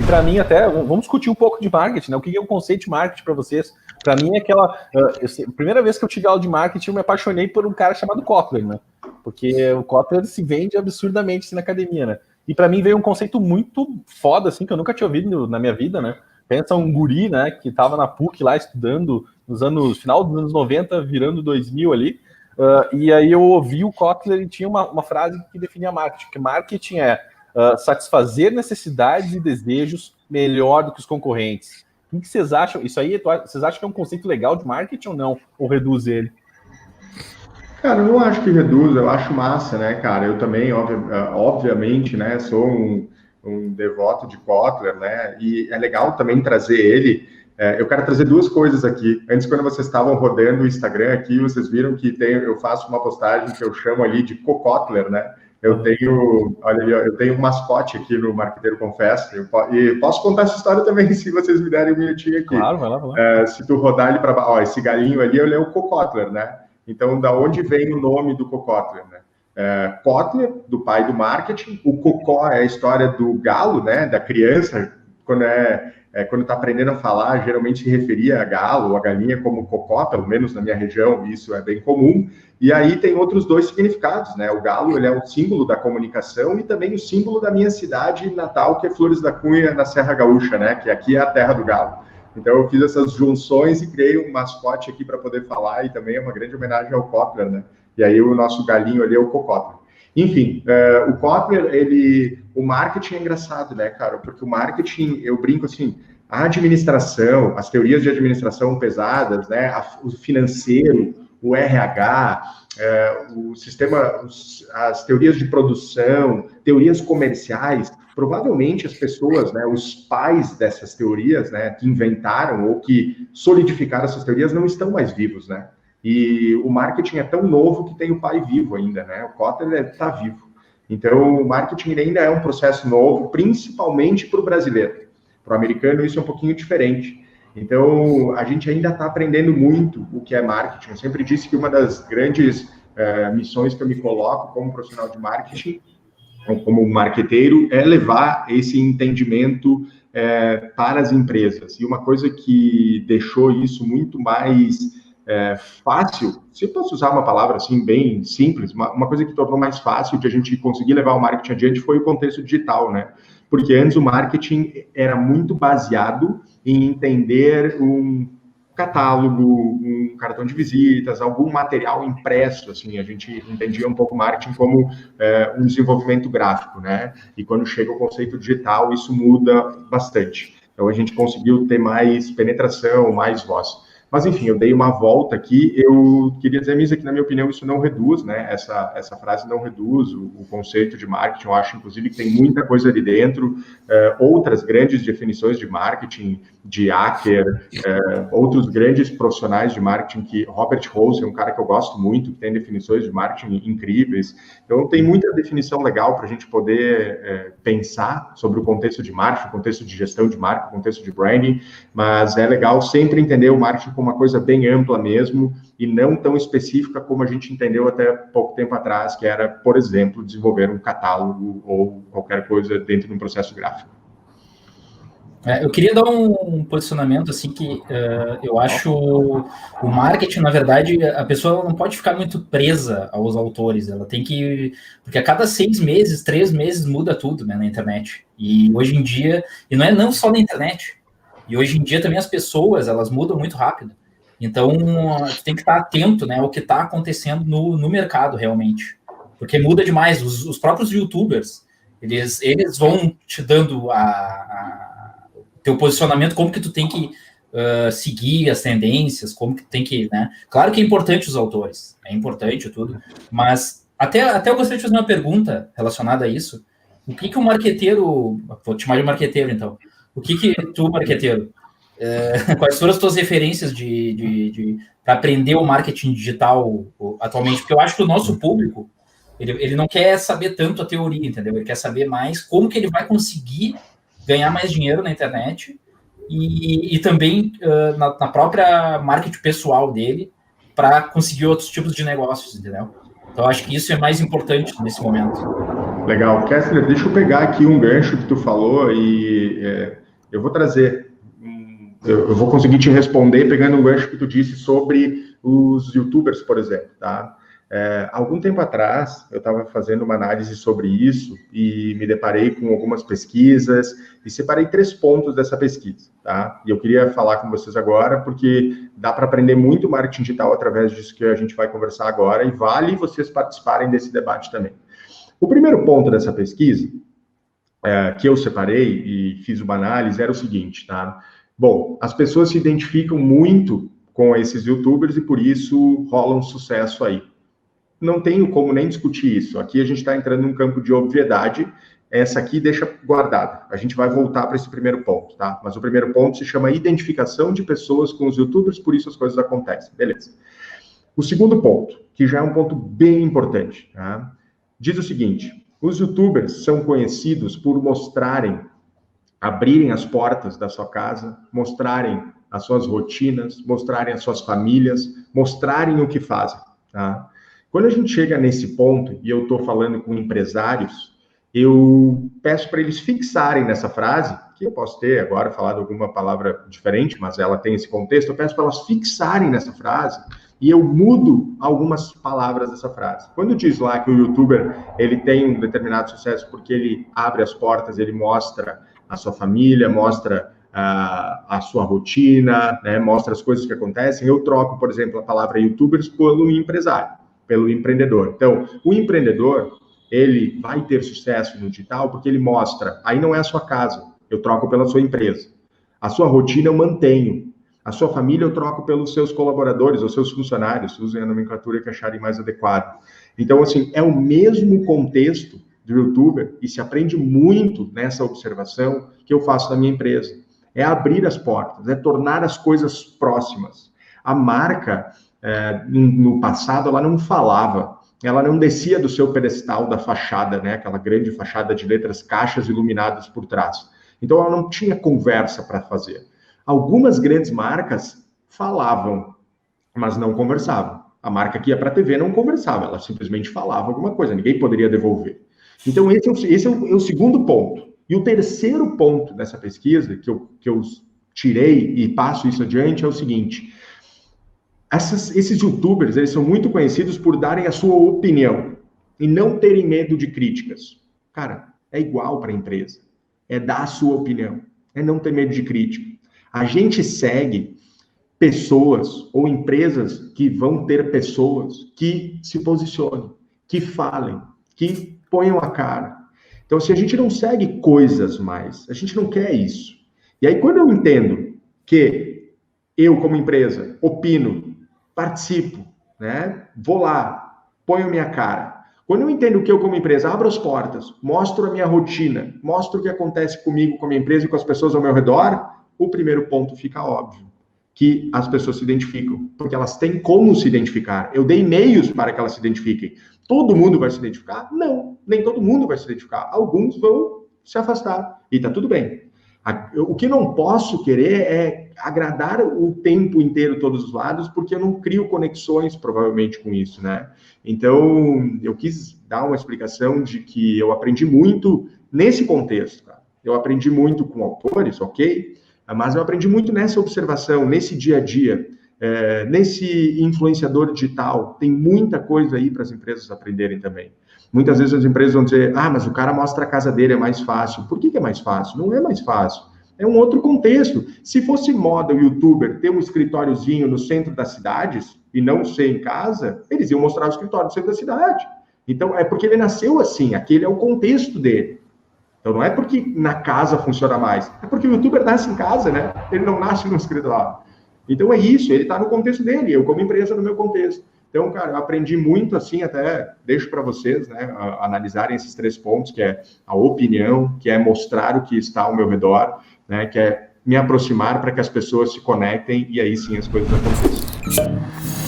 Para mim, até, vamos discutir um pouco de marketing, né? O que é o conceito de marketing para vocês? Para mim, é aquela... a primeira vez que eu tive aula de marketing, eu me apaixonei por um cara chamado Kotler, né? Porque o Kotler se vende absurdamente assim, na academia, né? E para mim veio um conceito muito foda, assim, que eu nunca tinha ouvido na minha vida, né? Pensa um guri, né, que estava na PUC lá estudando final dos anos 90, virando 2000 ali, e aí eu ouvi o Kotler e tinha uma frase que definia marketing, que marketing é satisfazer necessidades e desejos melhor do que os concorrentes. O que vocês acham? Isso aí, vocês acham que é um conceito legal de marketing ou não? Ou reduz ele? Cara, eu não acho que reduz, eu acho massa, né, cara? Eu também, obviamente, né, sou um devoto de Kotler, né? E é legal também trazer ele. Eu quero trazer duas coisas aqui. Antes, quando vocês estavam rodando o Instagram aqui, vocês viram que eu faço uma postagem que eu chamo ali de Kotler, né? Eu tenho um mascote aqui no Marqueteiro Confesso, e posso contar essa história também, se vocês me derem um minutinho aqui. Claro, vai lá. Se tu rodar ele para baixo, ó, esse galinho ali, ele é o Kotler, né? Então, da onde vem o nome do Kotler, né? Kotler, do pai do marketing, o Cocó é a história do galo, né? Da criança, quando está aprendendo a falar, geralmente se referia a galo ou a galinha como cocó, pelo menos na minha região, isso é bem comum. E aí tem outros dois significados, né? O galo, ele é o símbolo da comunicação e também o símbolo da minha cidade natal, que é Flores da Cunha, na Serra Gaúcha, né? Que aqui é a terra do galo. Então eu fiz essas junções e criei um mascote aqui para poder falar, e também é uma grande homenagem ao Kotler, né? E aí o nosso galinho ali é o Cocotler. Enfim, o Kotler, o marketing é engraçado, né, cara? Porque o marketing, eu brinco assim, a administração, as teorias de administração pesadas, né, o financeiro, o RH, o sistema, as teorias de produção, teorias comerciais, provavelmente as pessoas, né, os pais dessas teorias, né, que inventaram ou que solidificaram essas teorias não estão mais vivos, né? E o marketing é tão novo que tem o pai vivo ainda, né? O Kotler está vivo. Então, o marketing ainda é um processo novo, principalmente para o brasileiro. Para o americano, isso é um pouquinho diferente. Então, a gente ainda está aprendendo muito o que é marketing. Eu sempre disse que uma das grandes missões que eu me coloco como profissional de marketing, como marqueteiro, é levar esse entendimento para as empresas. E uma coisa que deixou isso muito mais fácil, se eu posso usar uma palavra assim bem simples, uma coisa que tornou mais fácil de a gente conseguir levar o marketing adiante foi o contexto digital, né? Porque antes o marketing era muito baseado em entender um catálogo, um cartão de visitas, algum material impresso, assim, a gente entendia um pouco o marketing como um desenvolvimento gráfico, né? E quando chega o conceito digital, isso muda bastante. Então a gente conseguiu ter mais penetração, mais voz. Mas, enfim, eu dei uma volta aqui. Eu queria dizer, Misa, que, na minha opinião, isso não reduz, né? Essa frase não reduz o conceito de marketing. Eu acho, inclusive, que tem muita coisa ali dentro. Outras grandes definições de marketing, de hacker, outros grandes profissionais de marketing, que Robert Rose é um cara que eu gosto muito, que tem definições de marketing incríveis. Então, tem muita definição legal para a gente poder pensar sobre o contexto de marketing, o contexto de gestão de marca, o contexto de branding, mas é legal sempre entender o marketing como uma coisa bem ampla mesmo e não tão específica como a gente entendeu até pouco tempo atrás, que era, por exemplo, desenvolver um catálogo ou qualquer coisa dentro de um processo gráfico. Eu queria dar um posicionamento assim que eu acho o marketing, na verdade, a pessoa não pode ficar muito presa aos autores, ela tem que... Porque a cada 6 meses, 3 meses muda tudo, né, na internet. E hoje em dia, e não só na internet, e hoje em dia também as pessoas, elas mudam muito rápido. Então, tu tem que estar atento, né, ao que está acontecendo no mercado, realmente. Porque muda demais. Os próprios youtubers, eles vão te dando teu posicionamento, como que tu tem que seguir as tendências, como que tem que, né? Claro que é importante os autores, é importante tudo, mas até eu gostaria de fazer uma pergunta relacionada a isso. O que o marqueteiro... Vou te chamar de marqueteiro, então. O que tu, marqueteiro, quais foram as tuas referências para aprender o marketing digital atualmente? Porque eu acho que o nosso público, ele não quer saber tanto a teoria, entendeu? Ele quer saber mais como que ele vai conseguir ganhar mais dinheiro na internet e também na própria marketing pessoal dele para conseguir outros tipos de negócios, entendeu? Então, acho que isso é mais importante nesse momento. Legal. Kessler, deixa eu pegar aqui um gancho que tu falou e eu vou trazer, eu vou conseguir te responder pegando um gancho que tu disse sobre os YouTubers, por exemplo, tá? Algum tempo atrás, eu estava fazendo uma análise sobre isso e me deparei com algumas pesquisas e separei 3 pontos dessa pesquisa, tá? E eu queria falar com vocês agora, porque dá para aprender muito marketing digital através disso que a gente vai conversar agora e vale vocês participarem desse debate também. O primeiro ponto dessa pesquisa, que eu separei e fiz uma análise, era o seguinte, tá? Bom, as pessoas se identificam muito com esses YouTubers e por isso rola um sucesso aí. Não tenho como nem discutir isso. Aqui a gente está entrando num campo de obviedade. Essa aqui deixa guardada. A gente vai voltar para esse primeiro ponto, tá? Mas o primeiro ponto se chama identificação de pessoas com os YouTubers, por isso as coisas acontecem. Beleza. O segundo ponto, que já é um ponto bem importante, tá? Diz o seguinte: os YouTubers são conhecidos por abrirem as portas da sua casa, mostrarem as suas rotinas, mostrarem as suas famílias, mostrarem o que fazem, tá? Quando a gente chega nesse ponto, e eu estou falando com empresários, eu peço para eles fixarem nessa frase, que eu posso ter agora falado alguma palavra diferente, mas ela tem esse contexto, eu peço para elas fixarem nessa frase, e eu mudo algumas palavras dessa frase. Quando diz lá que o YouTuber ele tem um determinado sucesso porque ele abre as portas, ele mostra a sua família, mostra a sua rotina, né, mostra as coisas que acontecem, eu troco, por exemplo, a palavra YouTubers pelo empresário, pelo empreendedor. Então, o empreendedor, ele vai ter sucesso no digital porque ele mostra, aí não é a sua casa, eu troco pela sua empresa. A sua rotina eu mantenho. A sua família eu troco pelos seus colaboradores ou seus funcionários, usem a nomenclatura que acharem mais adequada. Então, assim, é o mesmo contexto do YouTuber e se aprende muito nessa observação que eu faço na minha empresa. É abrir as portas, é tornar as coisas próximas. A marca, no passado, ela não falava, ela não descia do seu pedestal da fachada, né? Aquela grande fachada de letras, caixas iluminadas por trás. Então, ela não tinha conversa para fazer. Algumas grandes marcas falavam, mas não conversavam. A marca que ia para a TV não conversava, ela simplesmente falava alguma coisa, ninguém poderia devolver. Então, esse é o segundo ponto. E o terceiro ponto dessa pesquisa, que eu tirei e passo isso adiante, é o seguinte: esses YouTubers, eles são muito conhecidos por darem a sua opinião e não terem medo de críticas. Cara, é igual para a empresa. É dar a sua opinião, é não ter medo de crítica. A gente segue pessoas ou empresas que vão ter pessoas que se posicionem, que falem, que ponham a cara. Então, se a gente não segue coisas mais, a gente não quer isso. E aí, quando eu entendo que eu, como empresa, opino, participo, né? Vou lá, ponho minha cara. Quando eu entendo que eu, como empresa, abro as portas, mostro a minha rotina, mostro o que acontece comigo, com a minha empresa e com as pessoas ao meu redor, o primeiro ponto fica óbvio, que as pessoas se identificam, porque elas têm como se identificar. Eu dei meios para que elas se identifiquem. Todo mundo vai se identificar? Não, nem todo mundo vai se identificar. Alguns vão se afastar, e tá tudo bem. O que não posso querer é agradar o tempo inteiro todos os lados, porque eu não crio conexões, provavelmente, com isso, né? Então, eu quis dar uma explicação de que eu aprendi muito nesse contexto, cara. Eu aprendi muito com autores, ok? Mas eu aprendi muito nessa observação, nesse dia a dia, nesse influenciador digital. Tem muita coisa aí para as empresas aprenderem também. Muitas vezes as empresas vão dizer, mas o cara mostra a casa dele, é mais fácil. Por que é mais fácil? Não é mais fácil. É um outro contexto. Se fosse moda o YouTuber ter um escritóriozinho no centro das cidades e não ser em casa, eles iam mostrar o escritório no centro da cidade. Então, é porque ele nasceu assim, aquele é o contexto dele. Então, não é porque na casa funciona mais, é porque o YouTuber nasce em casa, né? Ele não nasce no escritório. Então, é isso, ele está no contexto dele, eu como empresa no meu contexto. Então, cara, eu aprendi muito assim, até deixo para vocês, né, analisarem esses 3 pontos, que é a opinião, que é mostrar o que está ao meu redor, né, que é me aproximar para que as pessoas se conectem e aí sim as coisas aconteçam.